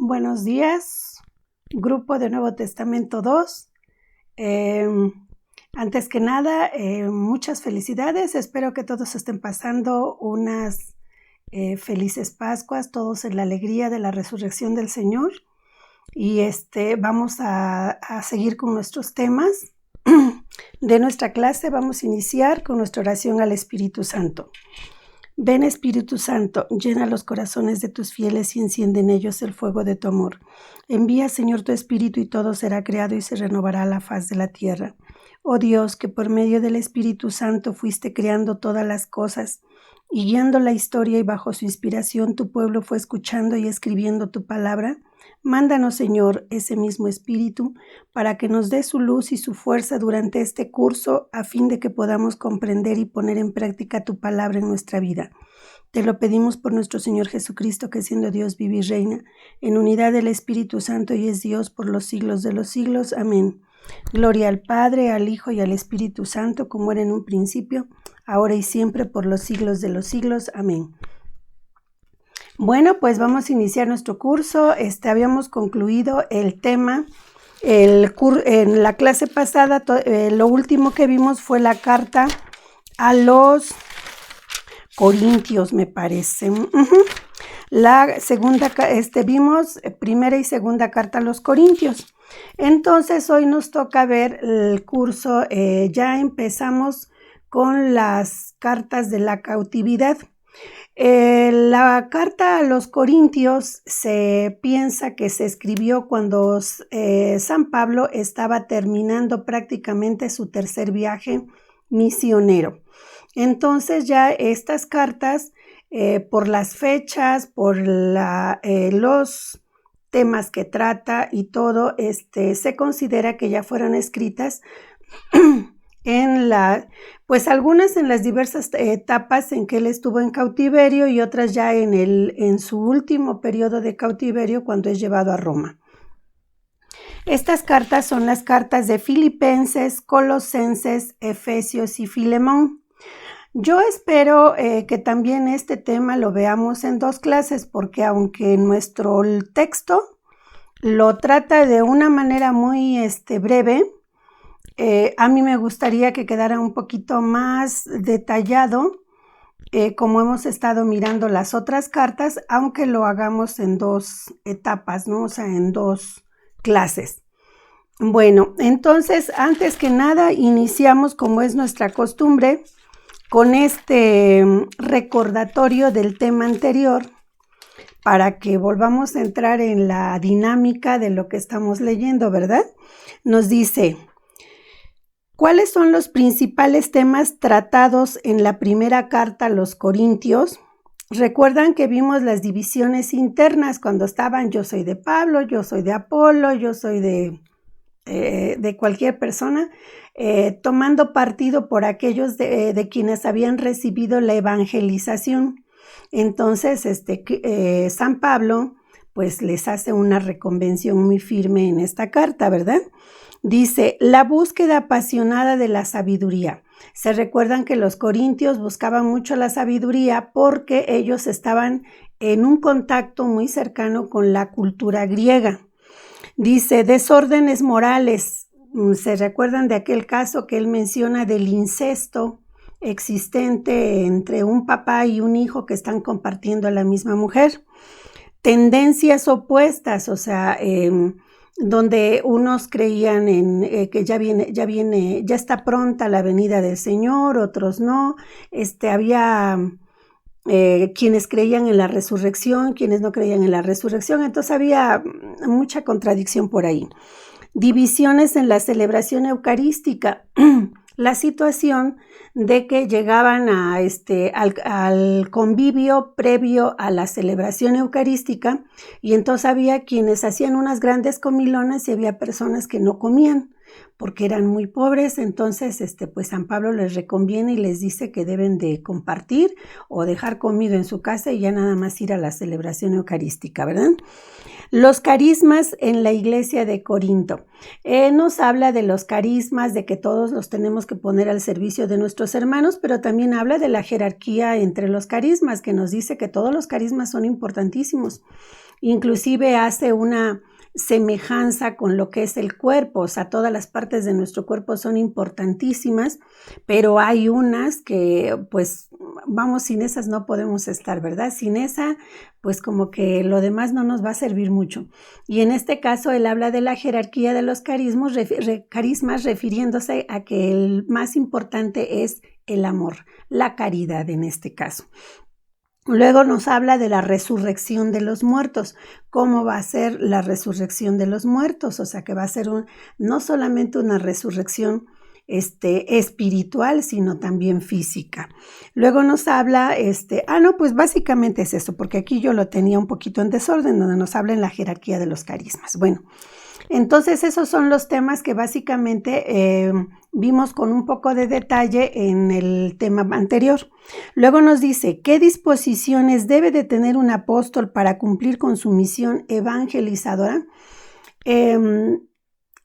Buenos días, grupo de Nuevo Testamento 2. Antes que nada, muchas felicidades. Espero que todos estén pasando unas felices Pascuas, todos en la alegría de la resurrección del Señor. Y vamos a seguir con nuestros temas de nuestra clase. Vamos a iniciar con nuestra oración al Espíritu Santo. Ven, Espíritu Santo, llena los corazones de tus fieles y enciende en ellos el fuego de tu amor. Envía, Señor, tu Espíritu y todo será creado y se renovará la faz de la tierra. Oh Dios, que por medio del Espíritu Santo fuiste creando todas las cosas y guiando la historia y bajo su inspiración tu pueblo fue escuchando y escribiendo tu palabra. Mándanos, Señor, ese mismo Espíritu para que nos dé su luz y su fuerza durante este curso a fin de que podamos comprender y poner en práctica tu palabra en nuestra vida. Te lo pedimos por nuestro Señor Jesucristo, que siendo Dios vive y reina en unidad del Espíritu Santo y es Dios por los siglos de los siglos. Amén. Gloria al Padre, al Hijo y al Espíritu Santo, como era en un principio, ahora y siempre, por los siglos de los siglos. Amén. Bueno, pues vamos a iniciar nuestro curso. Habíamos concluido el tema. En la clase pasada, lo último que vimos fue la carta a los Corintios, me parece. La segunda, vimos primera y segunda carta a los Corintios. Entonces, hoy nos toca ver el curso. Ya empezamos con las cartas de la cautividad. La carta a los Corintios se piensa que se escribió cuando San Pablo estaba terminando prácticamente su tercer viaje misionero. Entonces ya estas cartas, por las fechas, por los temas que trata y todo, se considera que ya fueron escritas pues algunas en las diversas etapas en que él estuvo en cautiverio y otras ya en su último periodo de cautiverio cuando es llevado a Roma. Estas cartas son las cartas de Filipenses, Colosenses, Efesios y Filemón. Yo espero que también este tema lo veamos en 2 clases, porque aunque nuestro texto lo trata de una manera muy breve, a mí me gustaría que quedara un poquito más detallado, como hemos estado mirando las otras cartas, aunque lo hagamos en 2 etapas, ¿no? O sea, en 2 clases. Bueno, entonces, antes que nada, iniciamos, como es nuestra costumbre, con este recordatorio del tema anterior, para que volvamos a entrar en la dinámica de lo que estamos leyendo, ¿verdad? Nos dice: ¿cuáles son los principales temas tratados en la primera carta a los Corintios? Recuerdan que vimos las divisiones internas cuando estaban: yo soy de Pablo, yo soy de Apolo, yo soy de cualquier persona, tomando partido por aquellos de quienes habían recibido la evangelización. Entonces, San Pablo pues les hace una reconvención muy firme en esta carta, ¿verdad? Dice: la búsqueda apasionada de la sabiduría. Se recuerdan que los corintios buscaban mucho la sabiduría porque ellos estaban en un contacto muy cercano con la cultura griega. Dice: desórdenes morales. ¿Se recuerdan de aquel caso que él menciona del incesto existente entre un papá y un hijo que están compartiendo a la misma mujer? Tendencias opuestas, o sea, donde unos creían en que ya está pronta la venida del Señor, otros no. Había quienes creían en la resurrección, quienes no creían en la resurrección. Entonces había mucha contradicción por ahí. Divisiones en la celebración eucarística. La situación de que llegaban al convivio previo a la celebración eucarística, y entonces había quienes hacían unas grandes comilonas y había personas que no comían porque eran muy pobres. Entonces pues San Pablo les reconviene y les dice que deben de compartir o dejar comido en su casa y ya nada más ir a la celebración eucarística, ¿verdad? Los carismas en la iglesia de Corinto. Nos habla de los carismas, de que todos los tenemos que poner al servicio de nuestros hermanos, pero también habla de la jerarquía entre los carismas, que nos dice que todos los carismas son importantísimos. Inclusive hace una semejanza con lo que es el cuerpo, o sea, todas las partes de nuestro cuerpo son importantísimas, pero hay unas que, pues, vamos, sin esas no podemos estar, ¿verdad? Sin esa, pues como que lo demás no nos va a servir mucho. Y en este caso, él habla de la jerarquía de los carismas, refiriéndose a que el más importante es el amor, la caridad en este caso. Luego nos habla de la resurrección de los muertos. ¿Cómo va a ser la resurrección de los muertos? O sea, que va a ser no solamente una resurrección espiritual, sino también física. Luego nos habla, pues básicamente es eso, porque aquí yo lo tenía un poquito en desorden, donde nos habla en la jerarquía de los carismas. Bueno, entonces esos son los temas que básicamente vimos con un poco de detalle en el tema anterior. Luego nos dice, ¿qué disposiciones debe de tener un apóstol para cumplir con su misión evangelizadora?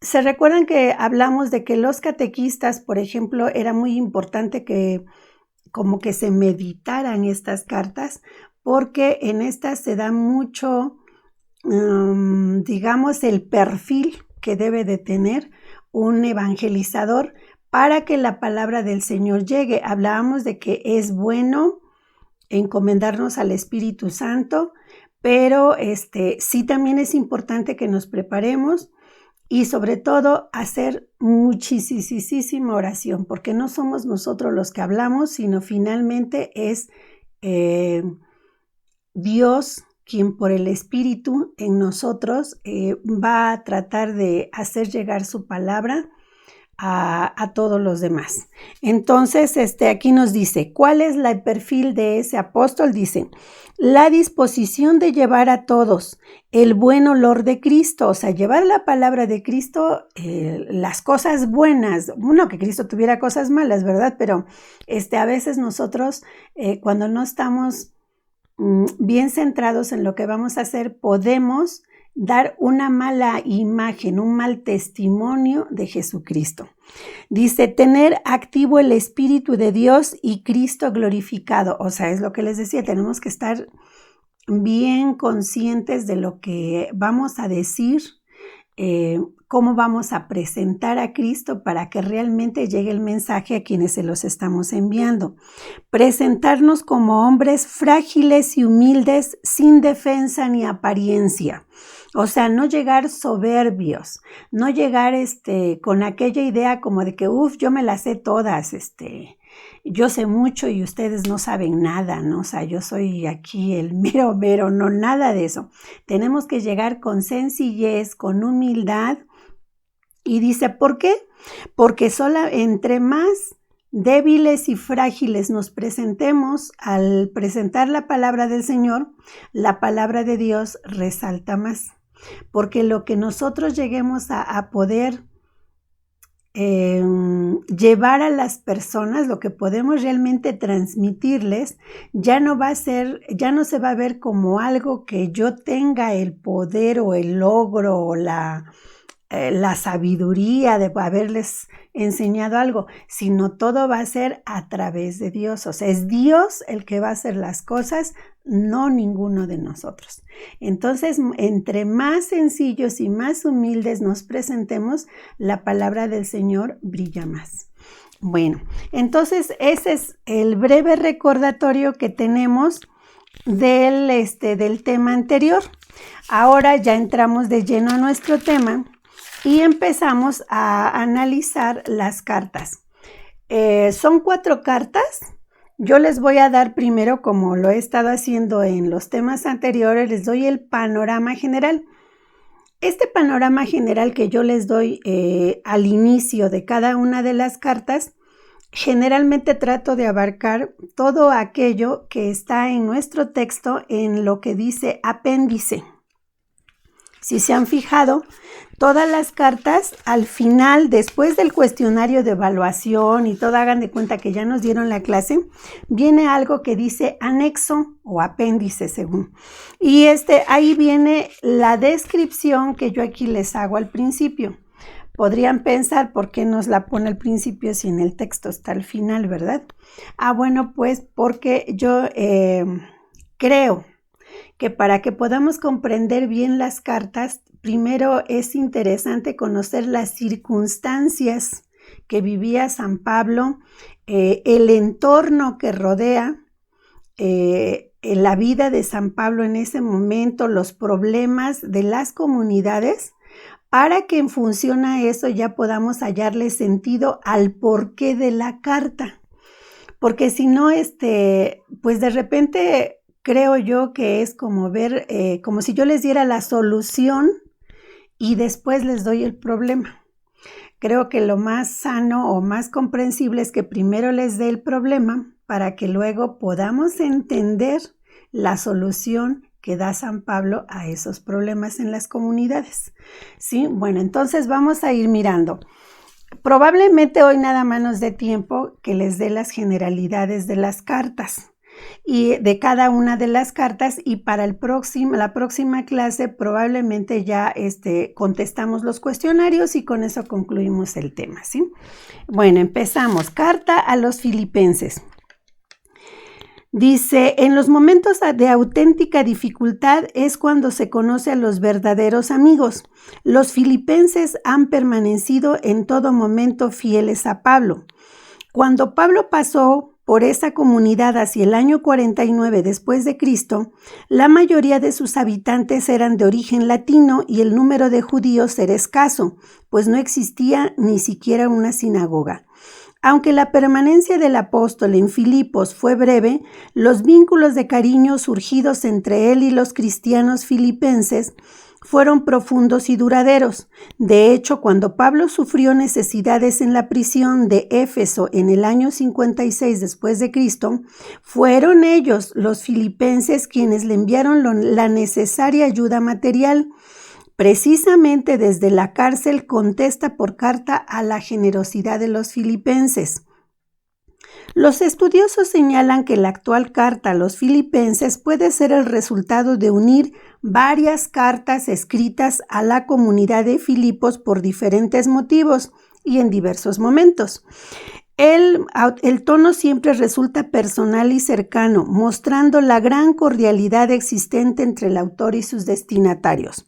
¿Se recuerdan que hablamos de que los catequistas, por ejemplo, era muy importante que como que se meditaran estas cartas, porque en estas se da mucho, digamos, el perfil que debe de tener un evangelizador para que la palabra del Señor llegue? Hablábamos de que es bueno encomendarnos al Espíritu Santo, pero sí también es importante que nos preparemos y sobre todo hacer muchísima oración, porque no somos nosotros los que hablamos, sino finalmente es Dios quien por el Espíritu en nosotros va a tratar de hacer llegar su palabra a todos los demás. Entonces, aquí nos dice, ¿cuál es el perfil de ese apóstol? Dice, la disposición de llevar a todos el buen olor de Cristo, o sea, llevar la palabra de Cristo, las cosas buenas, no que Cristo tuviera cosas malas, ¿verdad? Pero a veces nosotros, cuando no estamos bien centrados en lo que vamos a hacer, podemos dar una mala imagen, un mal testimonio de Jesucristo. Dice, tener activo el Espíritu de Dios y Cristo glorificado. O sea, es lo que les decía, tenemos que estar bien conscientes de lo que vamos a decir, cómo vamos a presentar a Cristo para que realmente llegue el mensaje a quienes se los estamos enviando. Presentarnos como hombres frágiles y humildes, sin defensa ni apariencia. O sea, no llegar soberbios, no llegar con aquella idea como de que, yo me las sé todas, yo sé mucho y ustedes no saben nada, ¿no? O sea, yo soy aquí el mero, no, nada de eso. Tenemos que llegar con sencillez, con humildad. Y dice, ¿por qué? Porque entre más débiles y frágiles nos presentemos al presentar la palabra del Señor, la palabra de Dios resalta más. Porque lo que nosotros lleguemos a poder llevar a las personas, lo que podemos realmente transmitirles, ya no se va a ver como algo que yo tenga el poder o el logro o la sabiduría de haberles enseñado algo, sino todo va a ser a través de Dios. O sea, es Dios el que va a hacer las cosas, no ninguno de nosotros. Entonces, entre más sencillos y más humildes nos presentemos, la palabra del Señor brilla más. Bueno, entonces ese es el breve recordatorio que tenemos del tema anterior. Ahora ya entramos de lleno a nuestro tema y empezamos a analizar las cartas. Son 4 cartas. Yo les voy a dar primero, como lo he estado haciendo en los temas anteriores, les doy el panorama general. Este panorama general que yo les doy al inicio de cada una de las cartas, generalmente trato de abarcar todo aquello que está en nuestro texto en lo que dice apéndice. Si se han fijado, todas las cartas al final, después del cuestionario de evaluación y todo, hagan de cuenta que ya nos dieron la clase, viene algo que dice anexo o apéndice según. Y ahí viene la descripción que yo aquí les hago al principio. Podrían pensar por qué nos la pone al principio si en el texto está al final, ¿verdad? Bueno, pues porque yo creo que para que podamos comprender bien las cartas, primero es interesante conocer las circunstancias que vivía San Pablo, el entorno que rodea la vida de San Pablo en ese momento, los problemas de las comunidades, para que en función a eso ya podamos hallarle sentido al porqué de la carta. Porque si no, pues de repente creo yo que es como ver, como si yo les diera la solución y después les doy el problema. Creo que lo más sano o más comprensible es que primero les dé el problema para que luego podamos entender la solución que da San Pablo a esos problemas en las comunidades. ¿Sí? Bueno, entonces vamos a ir mirando. Probablemente hoy nada más nos dé tiempo que les dé las generalidades de las cartas y de cada una de las cartas, y para la próxima clase probablemente ya contestamos los cuestionarios y con eso concluimos el tema, ¿sí? Bueno, empezamos. Carta a los Filipenses. Dice, en los momentos de auténtica dificultad es cuando se conoce a los verdaderos amigos. Los filipenses han permanecido en todo momento fieles a Pablo. Cuando Pablo pasó por esa comunidad hacia el año 49 después de Cristo, la mayoría de sus habitantes eran de origen latino y el número de judíos era escaso, pues no existía ni siquiera una sinagoga. Aunque la permanencia del apóstol en Filipos fue breve, los vínculos de cariño surgidos entre él y los cristianos filipenses fueron profundos y duraderos. De hecho, cuando Pablo sufrió necesidades en la prisión de Éfeso en el año 56 después de Cristo, fueron ellos, los filipenses, quienes le enviaron la necesaria ayuda material. Precisamente desde la cárcel contesta por carta a la generosidad de los filipenses. Los estudiosos señalan que la actual carta a los filipenses puede ser el resultado de unir varias cartas escritas a la comunidad de Filipos por diferentes motivos y en diversos momentos. El tono siempre resulta personal y cercano, mostrando la gran cordialidad existente entre el autor y sus destinatarios.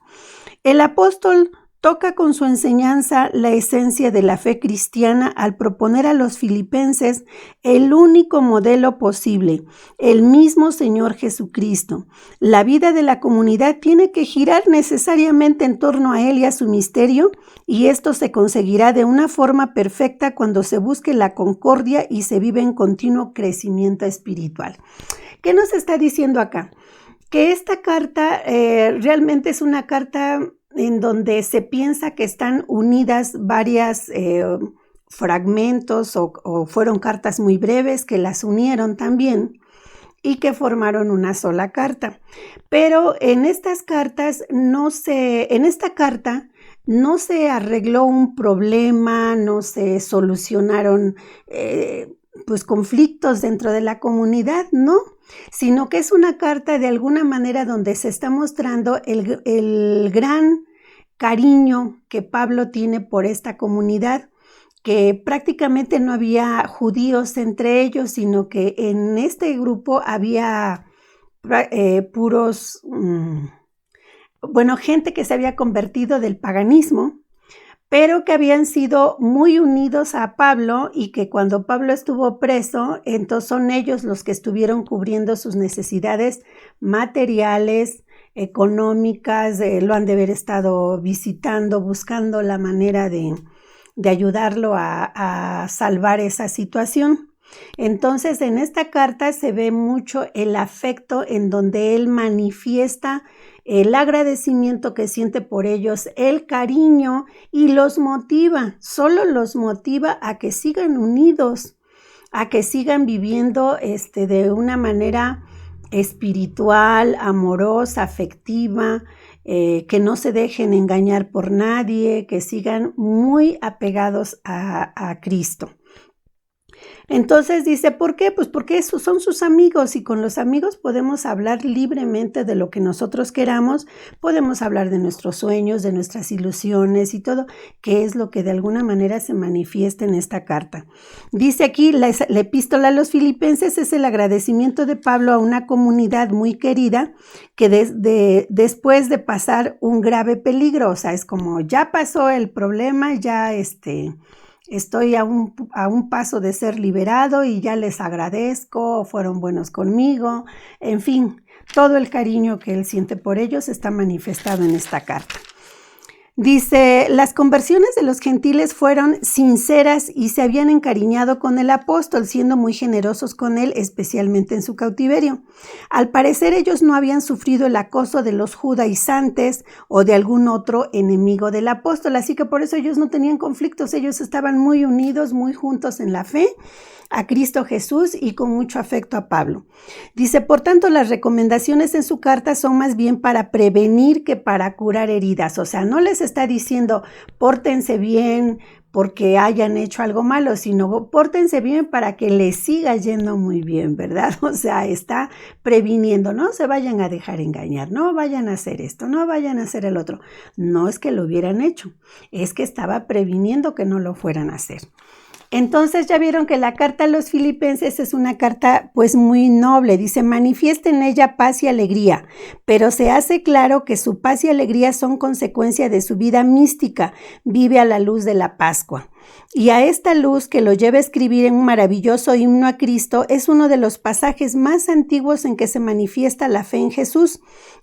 El apóstol toca con su enseñanza la esencia de la fe cristiana al proponer a los filipenses el único modelo posible, el mismo Señor Jesucristo. La vida de la comunidad tiene que girar necesariamente en torno a Él y a su misterio, y esto se conseguirá de una forma perfecta cuando se busque la concordia y se vive en continuo crecimiento espiritual. ¿Qué nos está diciendo acá? Que esta carta realmente es una carta en donde se piensa que están unidas varias fragmentos o fueron cartas muy breves que las unieron también y que formaron una sola carta. Pero en estas cartas en esta carta no se arregló un problema, no se solucionaron pues conflictos dentro de la comunidad, no, sino que es una carta de alguna manera donde se está mostrando el gran cariño que Pablo tiene por esta comunidad, que prácticamente no había judíos entre ellos, sino que en este grupo había gente que se había convertido del paganismo, pero que habían sido muy unidos a Pablo y que cuando Pablo estuvo preso, entonces son ellos los que estuvieron cubriendo sus necesidades materiales, económicas, lo han de haber estado visitando, buscando la manera de ayudarlo a salvar esa situación. Entonces, en esta carta se ve mucho el afecto en donde él manifiesta el agradecimiento que siente por ellos, el cariño, y los motiva, solo los motiva a que sigan unidos, a que sigan viviendo de una manera espiritual, amorosa, afectiva, que no se dejen engañar por nadie, que sigan muy apegados a Cristo. Entonces dice, ¿por qué? Pues porque esos son sus amigos y con los amigos podemos hablar libremente de lo que nosotros queramos, podemos hablar de nuestros sueños, de nuestras ilusiones y todo, que es lo que de alguna manera se manifiesta en esta carta. Dice aquí, la epístola a los Filipenses es el agradecimiento de Pablo a una comunidad muy querida que después de pasar un grave peligro, o sea, es como ya pasó el problema, ya estoy a un paso de ser liberado y ya les agradezco, fueron buenos conmigo, en fin, todo el cariño que él siente por ellos está manifestado en esta carta. Dice, las conversiones de los gentiles fueron sinceras y se habían encariñado con el apóstol, siendo muy generosos con él, especialmente en su cautiverio. Al parecer ellos no habían sufrido el acoso de los judaizantes o de algún otro enemigo del apóstol, así que por eso ellos no tenían conflictos, ellos estaban muy unidos, muy juntos en la fe a Cristo Jesús y con mucho afecto a Pablo. Dice, por tanto, las recomendaciones en su carta son más bien para prevenir que para curar heridas. O sea, no les está diciendo, pórtense bien porque hayan hecho algo malo, sino pórtense bien para que les siga yendo muy bien, ¿verdad? O sea, está previniendo, no se vayan a dejar engañar, no vayan a hacer esto, no vayan a hacer el otro. No es que lo hubieran hecho, es que estaba previniendo que no lo fueran a hacer. Entonces ya vieron que la carta a los Filipenses es una carta pues muy noble, dice, manifiesta en ella paz y alegría, pero se hace claro que su paz y alegría son consecuencia de su vida mística, vive a la luz de la Pascua. Y a esta luz que lo lleva a escribir en un maravilloso himno a Cristo es uno de los pasajes más antiguos en que se manifiesta la fe en Jesús,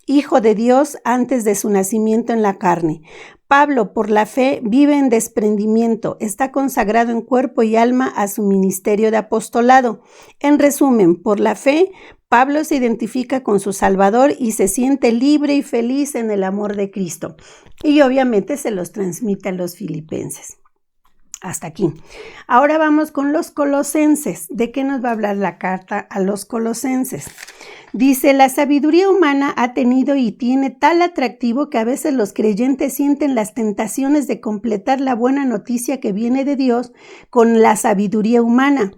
Hijo de Dios antes de su nacimiento en la carne. Pablo, por la fe, vive en desprendimiento, está consagrado en cuerpo y alma a su ministerio de apostolado. En resumen, por la fe, Pablo se identifica con su Salvador y se siente libre y feliz en el amor de Cristo. Y obviamente se los transmite a los filipenses. Hasta aquí. Ahora vamos con los colosenses. ¿De qué nos va a hablar la carta a los colosenses? Dice, la sabiduría humana ha tenido y tiene tal atractivo que a veces los creyentes sienten las tentaciones de completar la buena noticia que viene de Dios con la sabiduría humana.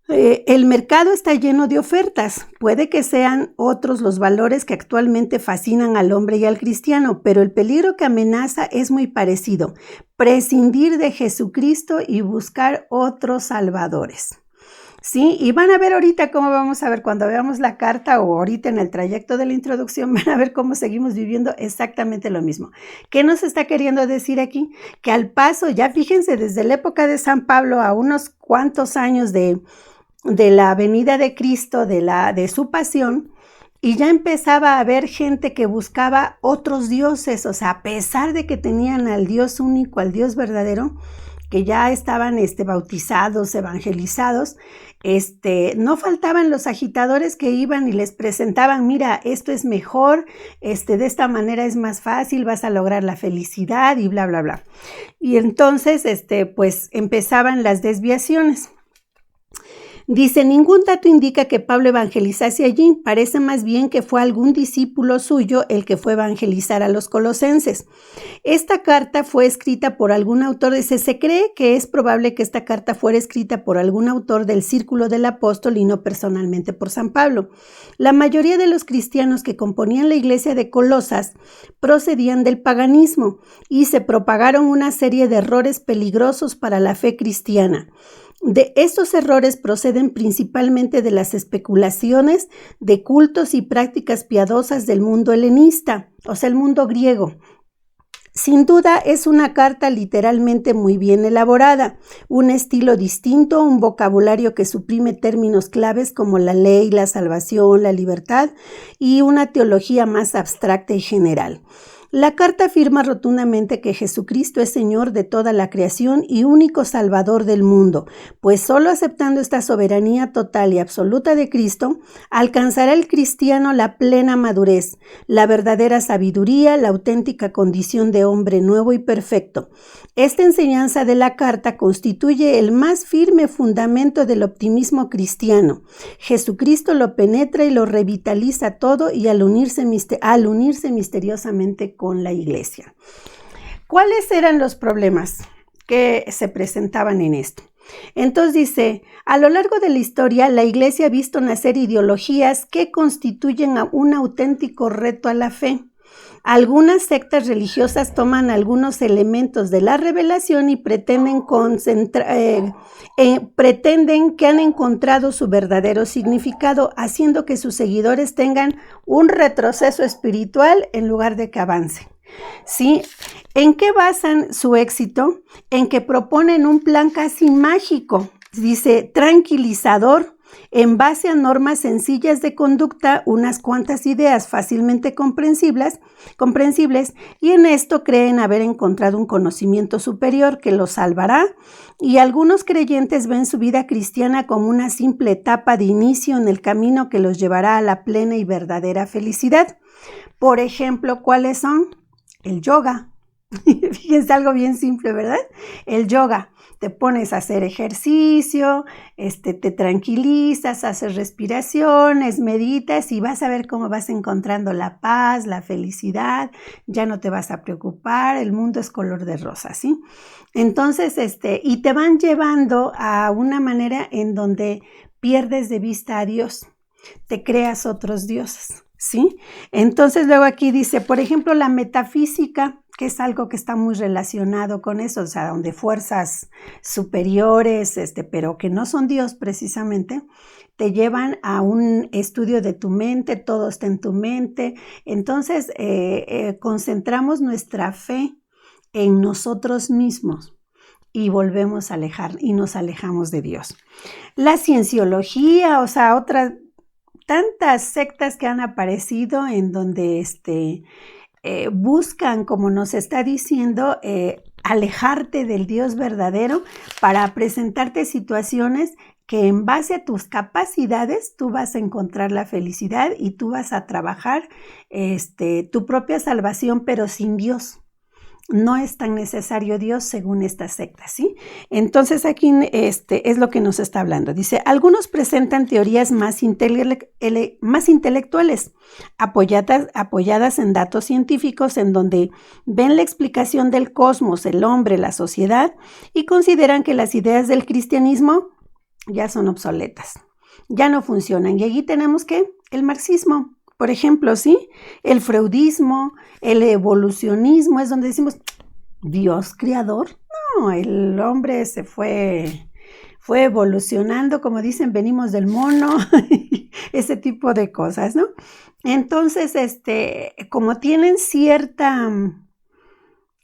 El mercado está lleno de ofertas. Puede que sean otros los valores que actualmente fascinan al hombre y al cristiano, pero el peligro que amenaza es muy parecido. Prescindir de Jesucristo y buscar otros salvadores. Sí, y van a ver ahorita cómo vamos a ver cuando veamos la carta o ahorita en el trayecto de la introducción, van a ver cómo seguimos viviendo exactamente lo mismo. ¿Qué nos está queriendo decir aquí? Que al paso, ya fíjense, desde la época de San Pablo a unos cuantos años de la venida de Cristo, de su pasión, y ya empezaba a haber gente que buscaba otros dioses, o sea, a pesar de que tenían al Dios único, al Dios verdadero, que ya estaban bautizados, evangelizados, no faltaban los agitadores que iban y les presentaban, mira, esto es mejor, de esta manera es más fácil, vas a lograr la felicidad y bla, bla, bla. Y entonces, pues empezaban las desviaciones. Dice, ningún dato indica que Pablo evangelizase allí, parece más bien que fue algún discípulo suyo el que fue a evangelizar a los colosenses. Esta carta fue escrita por algún autor, se cree que es probable que esta carta fuera escrita por algún autor del círculo del apóstol y no personalmente por San Pablo. La mayoría de los cristianos que componían la iglesia de Colosas procedían del paganismo y se propagaron una serie de errores peligrosos para la fe cristiana. De estos errores proceden principalmente de las especulaciones de cultos y prácticas piadosas del mundo helenista, o sea, el mundo griego. Sin duda es una carta literalmente muy bien elaborada, un estilo distinto, un vocabulario que suprime términos claves como la ley, la salvación, la libertad y una teología más abstracta y general. La carta afirma rotundamente que Jesucristo es Señor de toda la creación y único Salvador del mundo, pues solo aceptando esta soberanía total y absoluta de Cristo, alcanzará el cristiano la plena madurez, la verdadera sabiduría, la auténtica condición de hombre nuevo y perfecto. Esta enseñanza de la carta constituye el más firme fundamento del optimismo cristiano. Jesucristo lo penetra y lo revitaliza todo y al unirse misteriosamente con la iglesia. ¿Cuáles eran los problemas que se presentaban en esto? Entonces dice, a lo largo de la historia, la iglesia ha visto nacer ideologías que constituyen un auténtico reto a la fe. Algunas sectas religiosas toman algunos elementos de la revelación y pretenden que han encontrado su verdadero significado, haciendo que sus seguidores tengan un retroceso espiritual en lugar de que avancen. ¿Sí? ¿En qué basan su éxito? En que proponen un plan casi mágico, dice, tranquilizador, en base a normas sencillas de conducta, unas cuantas ideas fácilmente comprensibles, y en esto creen haber encontrado un conocimiento superior que los salvará, y algunos creyentes ven su vida cristiana como una simple etapa de inicio en el camino que los llevará a la plena y verdadera felicidad. Por ejemplo, ¿cuáles son? El yoga. Fíjense, algo bien simple, ¿verdad? El yoga. Te pones a hacer ejercicio, te tranquilizas, haces respiraciones, meditas y vas a ver cómo vas encontrando la paz, la felicidad, ya no te vas a preocupar, el mundo es color de rosa, ¿sí? Entonces, y te van llevando a una manera en donde pierdes de vista a Dios, te creas otros dioses, ¿sí? Entonces luego aquí dice, por ejemplo, la metafísica, que es algo que está muy relacionado con eso, o sea, donde fuerzas superiores, pero que no son Dios precisamente, te llevan a un estudio de tu mente, todo está en tu mente. Entonces, concentramos nuestra fe en nosotros mismos y volvemos a alejar y nos alejamos de Dios. La cienciología, o sea, tantas sectas que han aparecido en donde buscan, como nos está diciendo, alejarte del Dios verdadero para presentarte situaciones que en base a tus capacidades tú vas a encontrar la felicidad y tú vas a trabajar tu propia salvación, pero sin Dios. No es tan necesario Dios según esta secta, ¿sí? Entonces aquí es lo que nos está hablando. Dice, algunos presentan teorías más intelectuales, apoyadas en datos científicos, en donde ven la explicación del cosmos, el hombre, la sociedad, y consideran que las ideas del cristianismo ya son obsoletas, ya no funcionan. Y allí tenemos el marxismo. Por ejemplo, ¿sí? El freudismo, el evolucionismo, es donde decimos, ¿Dios creador? No, el hombre se fue evolucionando, como dicen, venimos del mono, ese tipo de cosas, ¿no? Entonces, como tienen cierta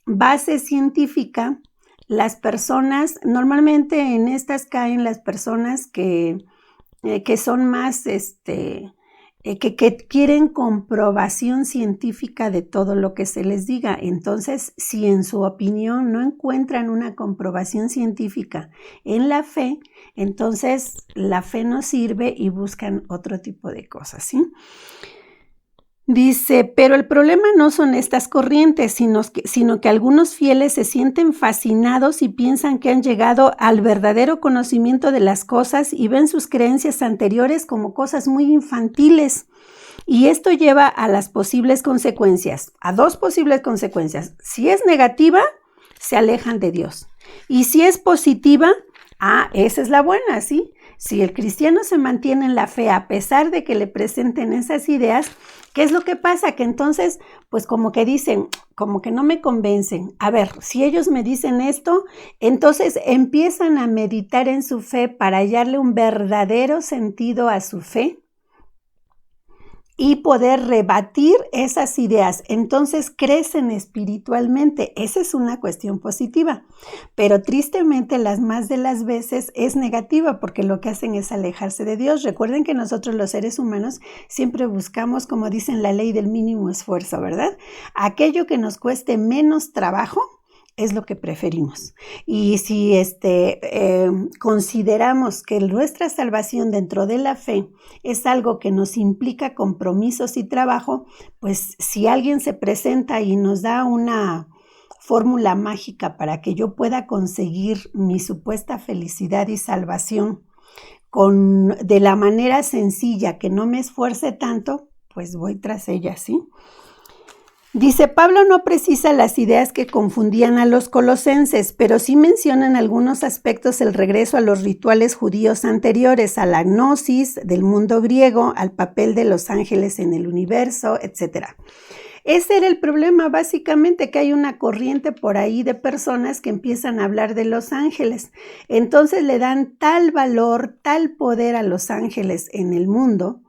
base científica, las personas, normalmente en estas caen las personas que son más, que quieren comprobación científica de todo lo que se les diga. Entonces, si en su opinión no encuentran una comprobación científica en la fe, entonces la fe no sirve y buscan otro tipo de cosas, ¿sí? Dice, pero el problema no son estas corrientes, sino que algunos fieles se sienten fascinados y piensan que han llegado al verdadero conocimiento de las cosas y ven sus creencias anteriores como cosas muy infantiles. Y esto lleva a las posibles consecuencias, a dos posibles consecuencias. Si es negativa, se alejan de Dios. Y si es positiva, esa es la buena, ¿sí? Si el cristiano se mantiene en la fe a pesar de que le presenten esas ideas, ¿qué es lo que pasa? Que entonces, pues como que dicen, como que no me convencen. A ver, si ellos me dicen esto, entonces empiezan a meditar en su fe para hallarle un verdadero sentido a su fe. y poder rebatir esas ideas. Entonces crecen espiritualmente. Esa es una cuestión positiva, pero tristemente las más de las veces es negativa porque lo que hacen es alejarse de Dios. Recuerden que nosotros los seres humanos siempre buscamos, como dicen, la ley del mínimo esfuerzo, ¿verdad? Aquello que nos cueste menos trabajo es lo que preferimos. Y si consideramos que nuestra salvación dentro de la fe es algo que nos implica compromisos y trabajo, pues si alguien se presenta y nos da una fórmula mágica para que yo pueda conseguir mi supuesta felicidad y salvación de la manera sencilla, que no me esfuerce tanto, pues voy tras ella, ¿sí? Dice, Pablo no precisa las ideas que confundían a los colosenses, pero sí menciona en algunos aspectos el regreso a los rituales judíos anteriores, a la gnosis del mundo griego, al papel de los ángeles en el universo, etc. Ese era el problema, básicamente, que hay una corriente por ahí de personas que empiezan a hablar de los ángeles. Entonces le dan tal valor, tal poder a los ángeles en el mundo,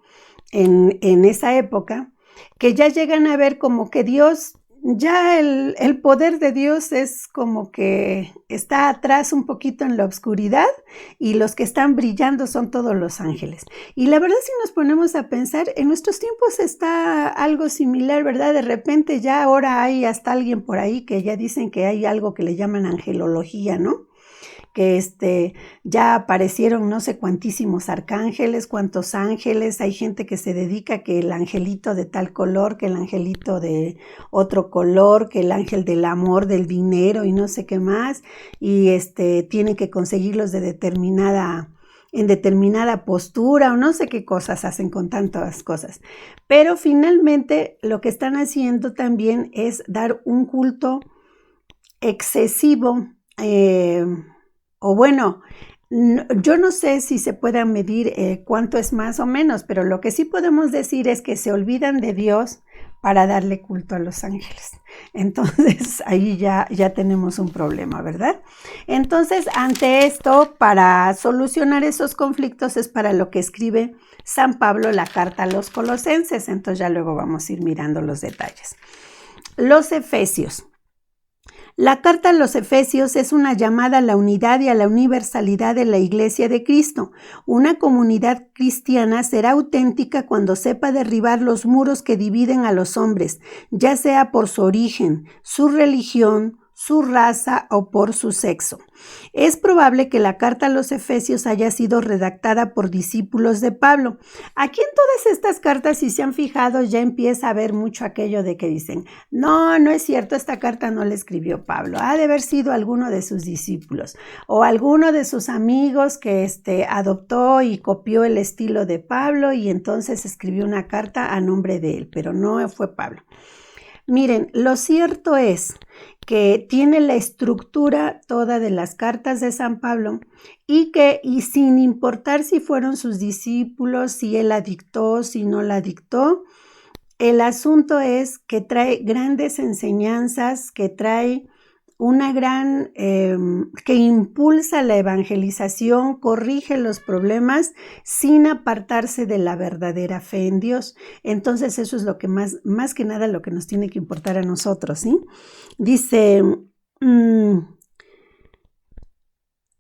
en esa época, que ya llegan a ver como que Dios, ya el poder de Dios es como que está atrás un poquito en la oscuridad y los que están brillando son todos los ángeles. Y la verdad, si nos ponemos a pensar, en nuestros tiempos está algo similar, ¿verdad? De repente ya ahora hay hasta alguien por ahí que ya dicen que hay algo que le llaman angelología, ¿no? Que ya aparecieron no sé cuantísimos arcángeles, cuántos ángeles, hay gente que se dedica que el angelito de tal color, que el angelito de otro color, que el ángel del amor, del dinero y no sé qué más, y tienen que conseguirlos en determinada postura o no sé qué cosas hacen con tantas cosas. Pero finalmente lo que están haciendo también es dar un culto excesivo, o bueno, yo no sé si se pueda medir cuánto es más o menos, pero lo que sí podemos decir es que se olvidan de Dios para darle culto a los ángeles. Entonces ahí ya tenemos un problema, ¿verdad? Entonces ante esto, para solucionar esos conflictos es para lo que escribe San Pablo la carta a los colosenses. Entonces ya luego vamos a ir mirando los detalles. Los Efesios. La carta a los Efesios es una llamada a la unidad y a la universalidad de la Iglesia de Cristo. Una comunidad cristiana será auténtica cuando sepa derribar los muros que dividen a los hombres, ya sea por su origen, su religión, su raza o por su sexo. Es probable que la carta a los Efesios haya sido redactada por discípulos de Pablo. Aquí en todas estas cartas, si se han fijado, ya empieza a haber mucho aquello de que dicen, no es cierto, esta carta no la escribió Pablo, ha de haber sido alguno de sus discípulos o alguno de sus amigos que adoptó y copió el estilo de Pablo y entonces escribió una carta a nombre de él, pero no fue Pablo. Miren, lo cierto es que tiene la estructura toda de las cartas de San Pablo y sin importar si fueron sus discípulos, si él la dictó, si no la dictó, el asunto es que trae grandes enseñanzas, que trae una gran, que impulsa la evangelización, corrige los problemas sin apartarse de la verdadera fe en Dios. Entonces eso es lo que más que nada lo que nos tiene que importar a nosotros, ¿sí?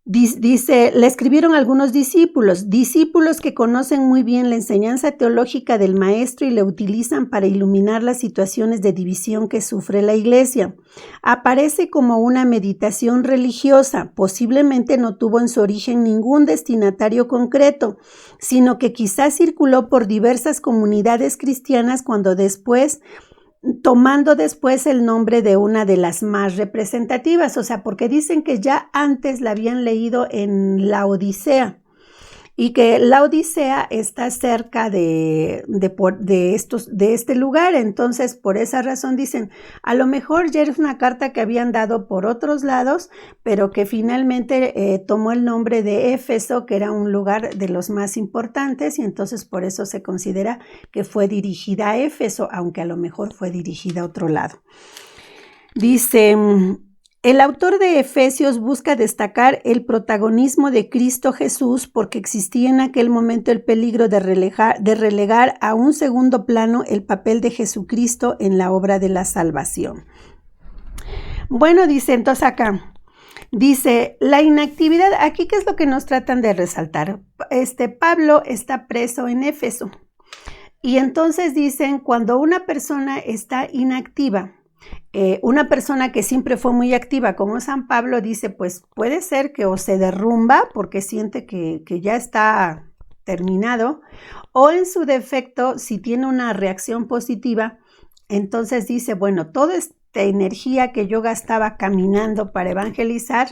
Dice, le escribieron algunos discípulos que conocen muy bien la enseñanza teológica del maestro y la utilizan para iluminar las situaciones de división que sufre la iglesia. Aparece como una meditación religiosa, posiblemente no tuvo en su origen ningún destinatario concreto, sino que quizás circuló por diversas comunidades cristianas tomando después el nombre de una de las más representativas, o sea, porque dicen que ya antes la habían leído en la Odisea y que la Odisea está cerca de este lugar, entonces por esa razón dicen, a lo mejor ya es una carta que habían dado por otros lados, pero que finalmente tomó el nombre de Éfeso, que era un lugar de los más importantes, y entonces por eso se considera que fue dirigida a Éfeso, aunque a lo mejor fue dirigida a otro lado. Dice, El autor de Efesios busca destacar el protagonismo de Cristo Jesús porque existía en aquel momento el peligro de relegar a un segundo plano el papel de Jesucristo en la obra de la salvación. Bueno, dice entonces acá, dice, la inactividad, aquí ¿qué es lo que nos tratan de resaltar? Pablo está preso en Éfeso y entonces dicen, cuando una persona está inactiva, una persona que siempre fue muy activa como San Pablo dice, pues puede ser que o se derrumba porque siente que ya está terminado, o en su defecto, si tiene una reacción positiva, entonces dice, bueno, toda esta energía que yo gastaba caminando para evangelizar,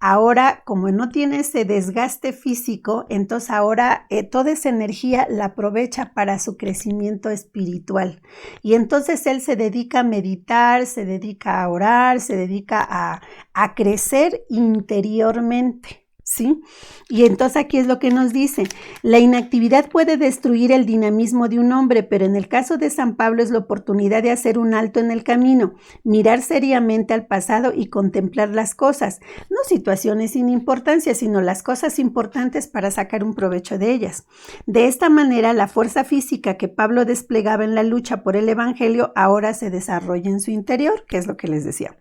ahora como no tiene ese desgaste físico, entonces ahora toda esa energía la aprovecha para su crecimiento espiritual. Y entonces él se dedica a meditar, se dedica a orar, se dedica a crecer interiormente. ¿Sí? Y entonces aquí es lo que nos dice, la inactividad puede destruir el dinamismo de un hombre, pero en el caso de San Pablo es la oportunidad de hacer un alto en el camino, mirar seriamente al pasado y contemplar las cosas, no situaciones sin importancia, sino las cosas importantes para sacar un provecho de ellas. De esta manera, la fuerza física que Pablo desplegaba en la lucha por el evangelio ahora se desarrolla en su interior, que es lo que les decía.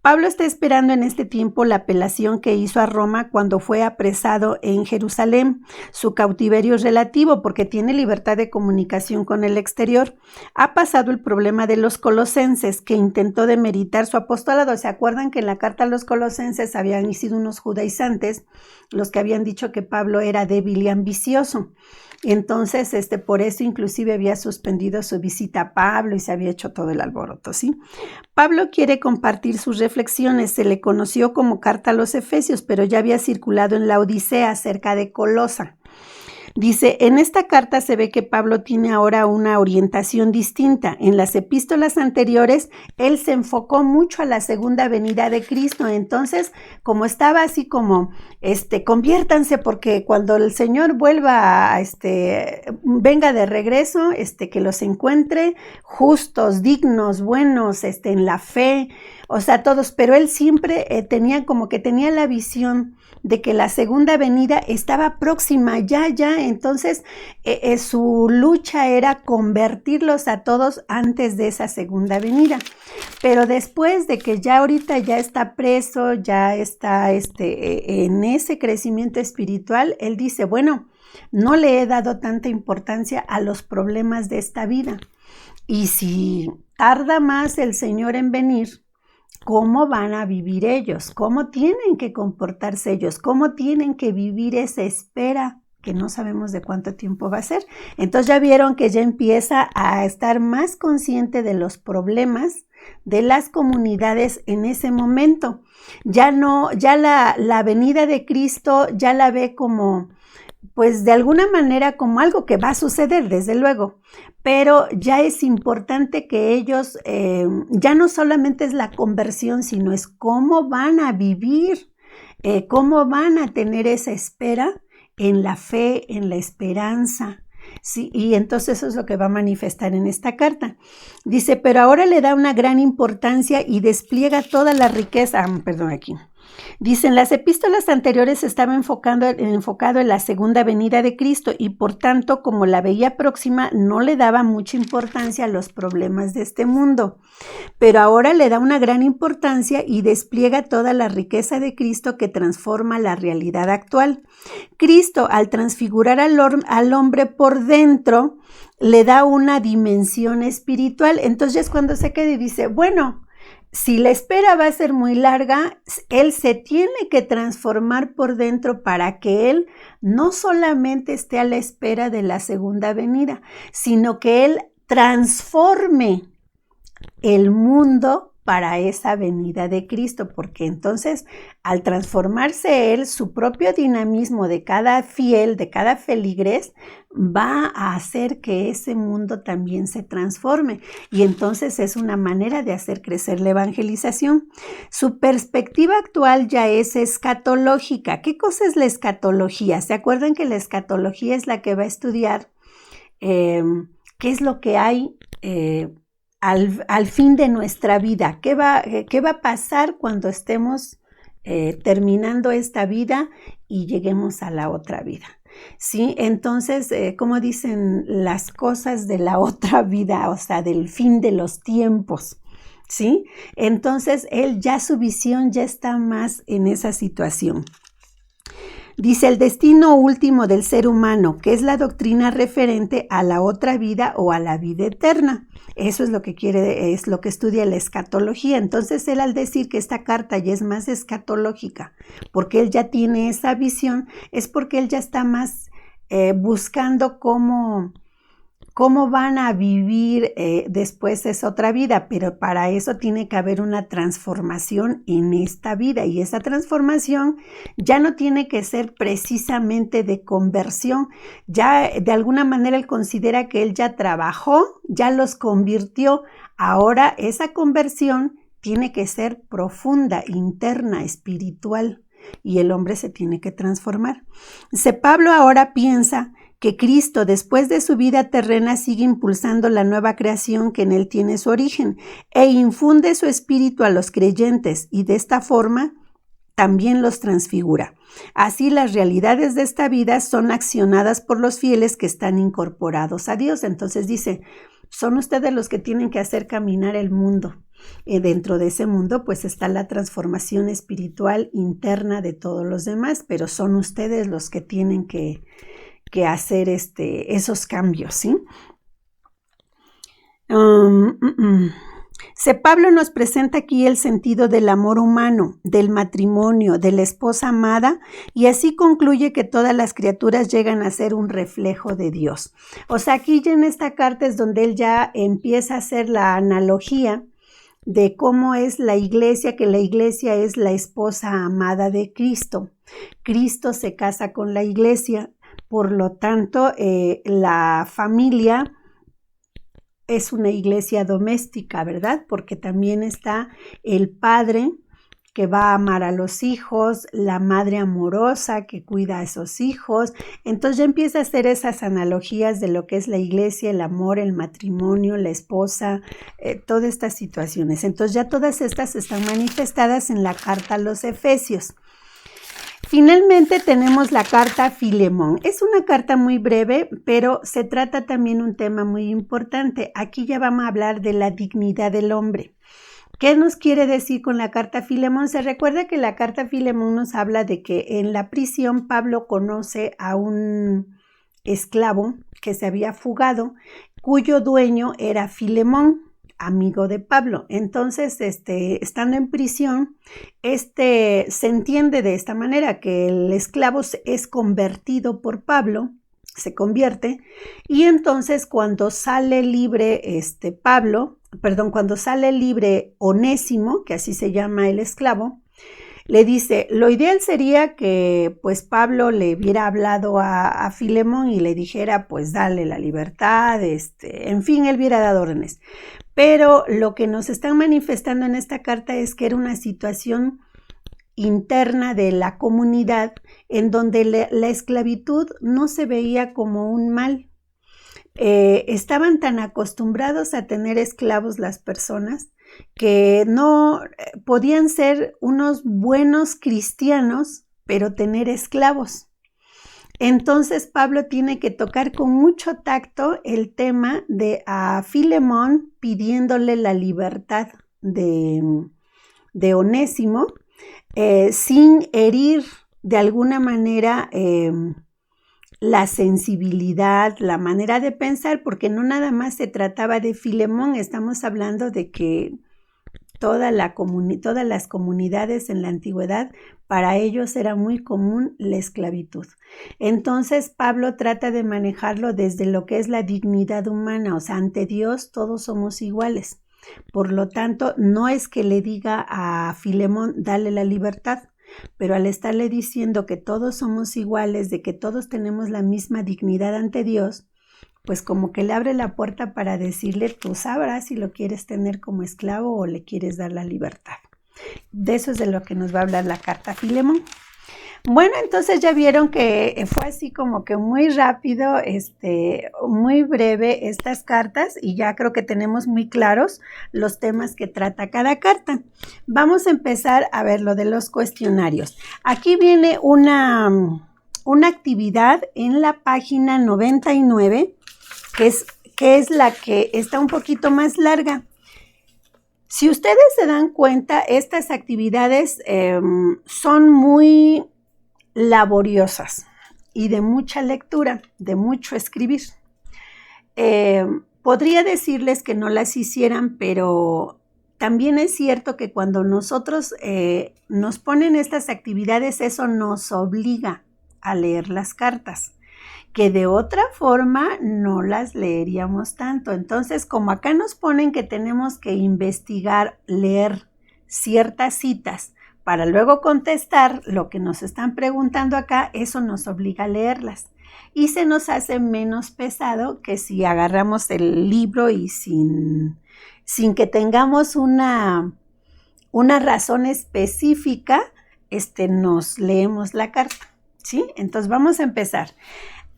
Pablo está esperando en este tiempo la apelación que hizo a Roma cuando fue apresado en Jerusalén. Su cautiverio es relativo porque tiene libertad de comunicación con el exterior. Ha pasado el problema de los colosenses que intentó demeritar su apostolado. ¿Se acuerdan que en la carta a los colosenses habían sido unos judaizantes los que habían dicho que Pablo era débil y ambicioso? Entonces, por eso inclusive había suspendido su visita a Pablo y se había hecho todo el alboroto, ¿sí? Pablo quiere compartir sus reflexiones. Se le conoció como carta a los Efesios, pero ya había circulado en la Odisea acerca de Colosa. Dice, en esta carta se ve que Pablo tiene ahora una orientación distinta. En las epístolas anteriores, él se enfocó mucho a la segunda venida de Cristo. Entonces, como estaba así como, conviértanse porque cuando el Señor vuelva, venga de regreso, que los encuentre justos, dignos, buenos, en la fe, o sea, todos, pero él siempre tenía la visión de que la segunda venida estaba próxima, ya, entonces su lucha era convertirlos a todos antes de esa segunda venida, pero después de que ya ahorita ya está preso, ya está en ese crecimiento espiritual, él dice, bueno, no le he dado tanta importancia a los problemas de esta vida, y si tarda más el Señor en venir, ¿cómo van a vivir ellos? ¿Cómo tienen que comportarse ellos? ¿Cómo tienen que vivir esa espera que no sabemos de cuánto tiempo va a ser? Entonces ya vieron que ya empieza a estar más consciente de los problemas de las comunidades en ese momento. Ya la venida de Cristo ya la ve como, pues de alguna manera como algo que va a suceder, desde luego, pero ya es importante que ellos, ya no solamente es la conversión, sino es cómo van a vivir, cómo van a tener esa espera en la fe, en la esperanza. Sí, y entonces eso es lo que va a manifestar en esta carta. Dice, pero ahora le da una gran importancia y despliega toda la riqueza. Dicen, las epístolas anteriores estaba enfocado en la segunda venida de Cristo y por tanto, como la veía próxima, no le daba mucha importancia a los problemas de este mundo. Pero ahora le da una gran importancia y despliega toda la riqueza de Cristo que transforma la realidad actual. Cristo, al transfigurar al hombre por dentro, le da una dimensión espiritual. Entonces, cuando se queda y dice, bueno, si la espera va a ser muy larga, él se tiene que transformar por dentro para que él no solamente esté a la espera de la segunda venida, sino que él transforme el mundo para esa venida de Cristo, porque entonces al transformarse él, su propio dinamismo de cada fiel, de cada feligrés, va a hacer que ese mundo también se transforme y entonces es una manera de hacer crecer la evangelización. Su perspectiva actual ya es escatológica. ¿Qué cosa es la escatología? ¿Se acuerdan que la escatología es la que va a estudiar qué es lo que hay al fin de nuestra vida. ¿Qué va a pasar cuando estemos terminando esta vida y lleguemos a la otra vida? ¿Sí? Entonces, como dicen, las cosas de la otra vida, o sea, del fin de los tiempos, ¿sí? Entonces, su visión ya está más en esa situación. Dice, el destino último del ser humano, que es la doctrina referente a la otra vida o a la vida eterna. Eso es lo que es lo que estudia la escatología. Entonces, él al decir que esta carta ya es más escatológica, porque él ya tiene esa visión, es porque él ya está más buscando cómo van a vivir después esa otra vida, pero para eso tiene que haber una transformación en esta vida, y esa transformación ya no tiene que ser precisamente de conversión. Ya de alguna manera él considera que él ya trabajó, ya los convirtió. Ahora esa conversión tiene que ser profunda, interna, espiritual, y el hombre se tiene que transformar. Pablo ahora piensa que Cristo, después de su vida terrena, sigue impulsando la nueva creación que en él tiene su origen e infunde su espíritu a los creyentes, y de esta forma también los transfigura. Así, las realidades de esta vida son accionadas por los fieles que están incorporados a Dios. Entonces dice, son ustedes los que tienen que hacer caminar el mundo. Dentro de ese mundo pues está la transformación espiritual interna de todos los demás, pero son ustedes los que tienen que hacer esos cambios, ¿sí? Pablo nos presenta aquí el sentido del amor humano, del matrimonio, de la esposa amada, y así concluye que todas las criaturas llegan a ser un reflejo de Dios. O sea, aquí ya en esta carta es donde él ya empieza a hacer la analogía de cómo es la iglesia, que la iglesia es la esposa amada de Cristo. Cristo se casa con la iglesia. Por lo tanto, la familia es una iglesia doméstica, ¿verdad? Porque también está el padre que va a amar a los hijos, la madre amorosa que cuida a esos hijos. Entonces ya empieza a hacer esas analogías de lo que es la iglesia, el amor, el matrimonio, la esposa, todas estas situaciones. Entonces ya todas estas están manifestadas en la carta a los Efesios. Finalmente tenemos la carta a Filemón. Es una carta muy breve, pero se trata también un tema muy importante. Aquí ya vamos a hablar de la dignidad del hombre. ¿Qué nos quiere decir con la carta a Filemón? Se recuerda que la carta a Filemón nos habla de que en la prisión Pablo conoce a un esclavo que se había fugado, cuyo dueño era Filemón, amigo de Pablo. Entonces, estando en prisión, se entiende de esta manera que el esclavo es convertido por Pablo, se convierte, y entonces cuando sale libre cuando sale libre Onésimo, que así se llama el esclavo, le dice, lo ideal sería que pues Pablo le hubiera hablado a Filemón y le dijera pues dale la libertad, en fin, él hubiera dado órdenes. Pero lo que nos están manifestando en esta carta es que era una situación interna de la comunidad en donde la esclavitud no se veía como un mal. Estaban tan acostumbrados a tener esclavos las personas que no podían ser unos buenos cristianos, pero tener esclavos. Entonces Pablo tiene que tocar con mucho tacto el tema de a Filemón pidiéndole la libertad de Onésimo, sin herir de alguna manera la sensibilidad, la manera de pensar, porque no nada más se trataba de Filemón, estamos hablando de que todas las comunidades en la antigüedad, para ellos era muy común la esclavitud. Entonces Pablo trata de manejarlo desde lo que es la dignidad humana, o sea, ante Dios todos somos iguales. Por lo tanto, no es que le diga a Filemón, dale la libertad, pero al estarle diciendo que todos somos iguales, de que todos tenemos la misma dignidad ante Dios, pues como que le abre la puerta para decirle, tú sabrás si lo quieres tener como esclavo o le quieres dar la libertad. De eso es de lo que nos va a hablar la carta a Filemón. Bueno, entonces ya vieron que fue así como que muy rápido, muy breve estas cartas y ya creo que tenemos muy claros los temas que trata cada carta. Vamos a empezar a ver lo de los cuestionarios. Aquí viene una actividad en la página 99, que es la que está un poquito más larga. Si ustedes se dan cuenta, estas actividades son muy laboriosas y de mucha lectura, de mucho escribir. Podría decirles que no las hicieran, pero también es cierto que cuando nosotros nos ponen estas actividades, eso nos obliga a leer las cartas, que de otra forma no las leeríamos tanto. Entonces, como acá nos ponen que tenemos que investigar, leer ciertas citas, para luego contestar lo que nos están preguntando acá, eso nos obliga a leerlas. Y se nos hace menos pesado que si agarramos el libro y sin que tengamos una razón específica, nos leemos la carta, ¿sí? Entonces vamos a empezar.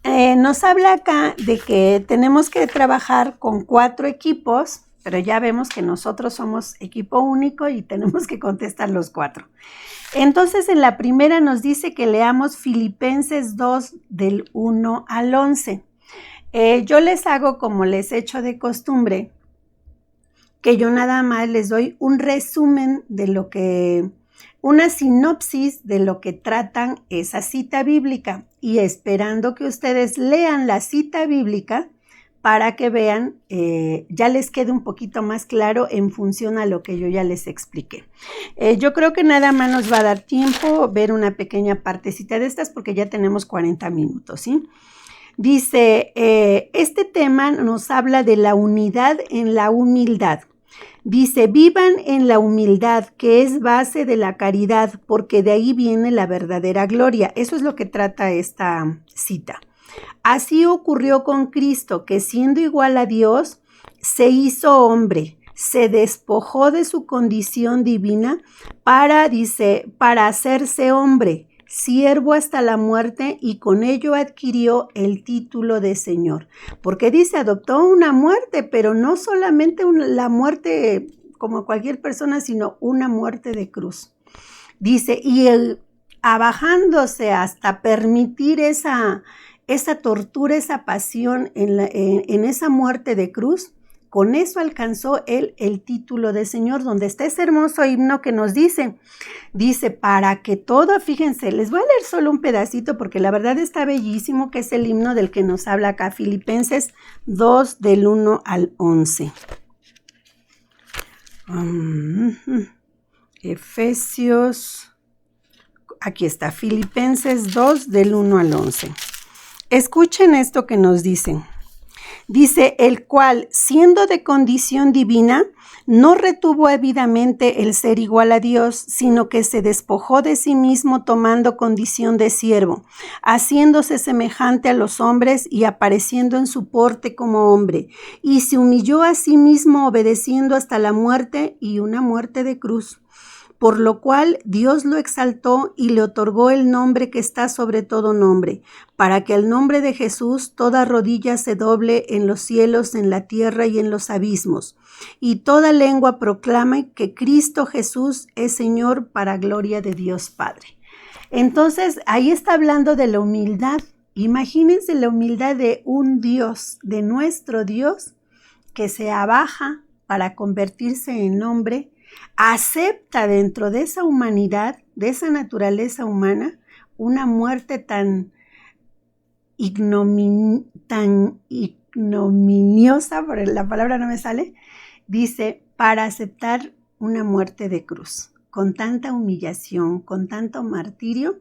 Nos habla acá de que tenemos que trabajar con 4 equipos, pero ya vemos que nosotros somos equipo único y tenemos que contestar los 4. Entonces, en la primera nos dice que leamos Filipenses 2 del 1 al 11. Yo les hago como les he hecho de costumbre, que yo nada más les doy un resumen de una sinopsis de lo que tratan esa cita bíblica y esperando que ustedes lean la cita bíblica para que vean, ya les quede un poquito más claro en función a lo que yo ya les expliqué. Yo creo que nada más nos va a dar tiempo ver una pequeña partecita de estas porque ya tenemos 40 minutos, ¿sí? Dice, este tema nos habla de la unidad en la humildad. Dice, vivan en la humildad, que es base de la caridad, porque de ahí viene la verdadera gloria. Eso es lo que trata esta cita. Así ocurrió con Cristo, que siendo igual a Dios, se hizo hombre, se despojó de su condición divina para hacerse hombre, siervo hasta la muerte, y con ello adquirió el título de Señor. Porque dice, adoptó una muerte, pero no solamente la muerte como cualquier persona, sino una muerte de cruz. Dice, y abajándose hasta permitir esa tortura, esa pasión en esa muerte de cruz, con eso alcanzó él el título de Señor, donde está ese hermoso himno que nos dice, para que todo, fíjense, les voy a leer solo un pedacito porque la verdad está bellísimo, que es el himno del que nos habla acá, Filipenses 2 del 1 al 11. Efesios, aquí está, Filipenses 2 del 1 al 11. Escuchen esto que nos dicen. Dice, el cual, siendo de condición divina, no retuvo ávidamente el ser igual a Dios, sino que se despojó de sí mismo tomando condición de siervo, haciéndose semejante a los hombres y apareciendo en su porte como hombre, y se humilló a sí mismo obedeciendo hasta la muerte y una muerte de cruz. Por lo cual Dios lo exaltó y le otorgó el nombre que está sobre todo nombre, para que al nombre de Jesús toda rodilla se doble en los cielos, en la tierra y en los abismos, y toda lengua proclame que Cristo Jesús es Señor, para gloria de Dios Padre. Entonces, ahí está hablando de la humildad. Imagínense la humildad de un Dios, de nuestro Dios, que se abaja para convertirse en hombre, acepta dentro de esa humanidad, de esa naturaleza humana, una muerte tan ignominiosa, por la palabra no me sale, dice, para aceptar una muerte de cruz, con tanta humillación, con tanto martirio,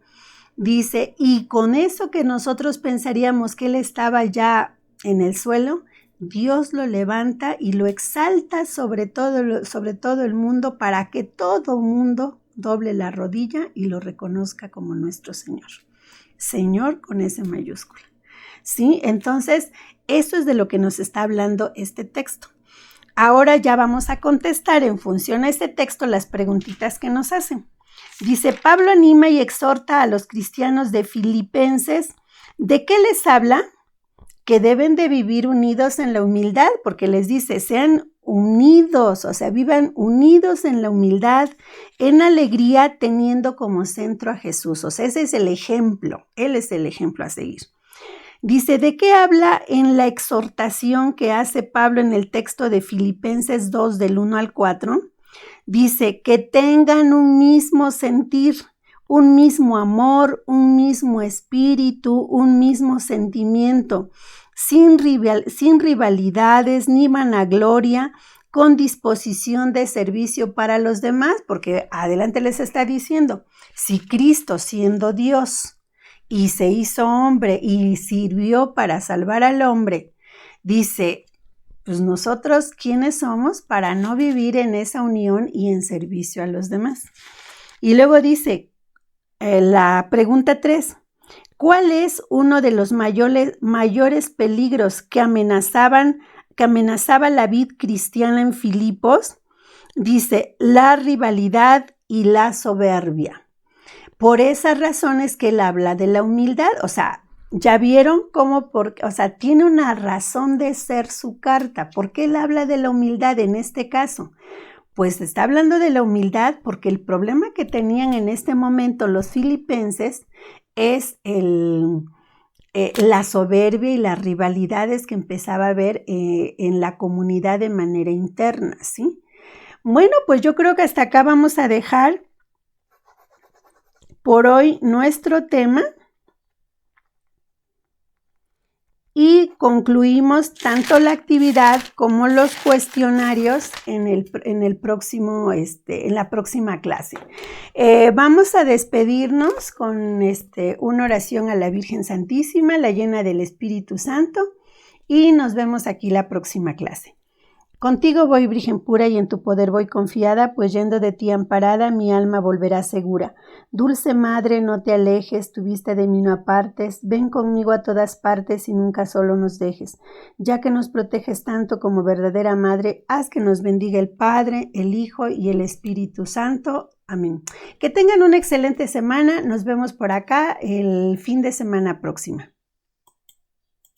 dice, y con eso que nosotros pensaríamos que él estaba ya en el suelo, Dios lo levanta y lo exalta sobre todo el mundo, para que todo mundo doble la rodilla y lo reconozca como nuestro Señor. Señor con S mayúscula. ¿Sí? Entonces, eso es de lo que nos está hablando este texto. Ahora ya vamos a contestar en función a este texto las preguntitas que nos hacen. Dice, Pablo anima y exhorta a los cristianos de Filipenses. ¿De qué les habla? Que deben de vivir unidos en la humildad, porque les dice, sean unidos, o sea, vivan unidos en la humildad, en alegría, teniendo como centro a Jesús. O sea, ese es el ejemplo, Él es el ejemplo a seguir. Dice, ¿de qué habla en la exhortación que hace Pablo en el texto de Filipenses 2, del 1 al 4? Dice, que tengan un mismo sentir, un mismo amor, un mismo espíritu, un mismo sentimiento, sin rivalidades ni vanagloria, con disposición de servicio para los demás, porque adelante les está diciendo, si Cristo siendo Dios y se hizo hombre y sirvió para salvar al hombre, dice, pues nosotros, ¿quiénes somos para no vivir en esa unión y en servicio a los demás? Y luego dice, la pregunta 3, ¿cuál es uno de los mayores peligros que amenazaba la vida cristiana en Filipos? Dice, la rivalidad y la soberbia. Por esas razones que él habla de la humildad, o sea, ya vieron cómo, tiene una razón de ser su carta. ¿Por qué él habla de la humildad en este caso? Pues está hablando de la humildad porque el problema que tenían en este momento los filipenses es la soberbia y las rivalidades que empezaba a haber en la comunidad de manera interna, ¿sí? Bueno, pues yo creo que hasta acá vamos a dejar por hoy nuestro tema y concluimos tanto la actividad como los cuestionarios en la próxima clase. Vamos a despedirnos con una oración a la Virgen Santísima, la llena del Espíritu Santo, y nos vemos aquí la próxima clase. Contigo voy, Virgen pura, y en tu poder voy confiada, pues yendo de ti amparada, mi alma volverá segura. Dulce Madre, no te alejes, tu vista de mí no apartes, ven conmigo a todas partes y nunca solo nos dejes. Ya que nos proteges tanto como verdadera Madre, haz que nos bendiga el Padre, el Hijo y el Espíritu Santo. Amén. Que tengan una excelente semana, nos vemos por acá el fin de semana próxima.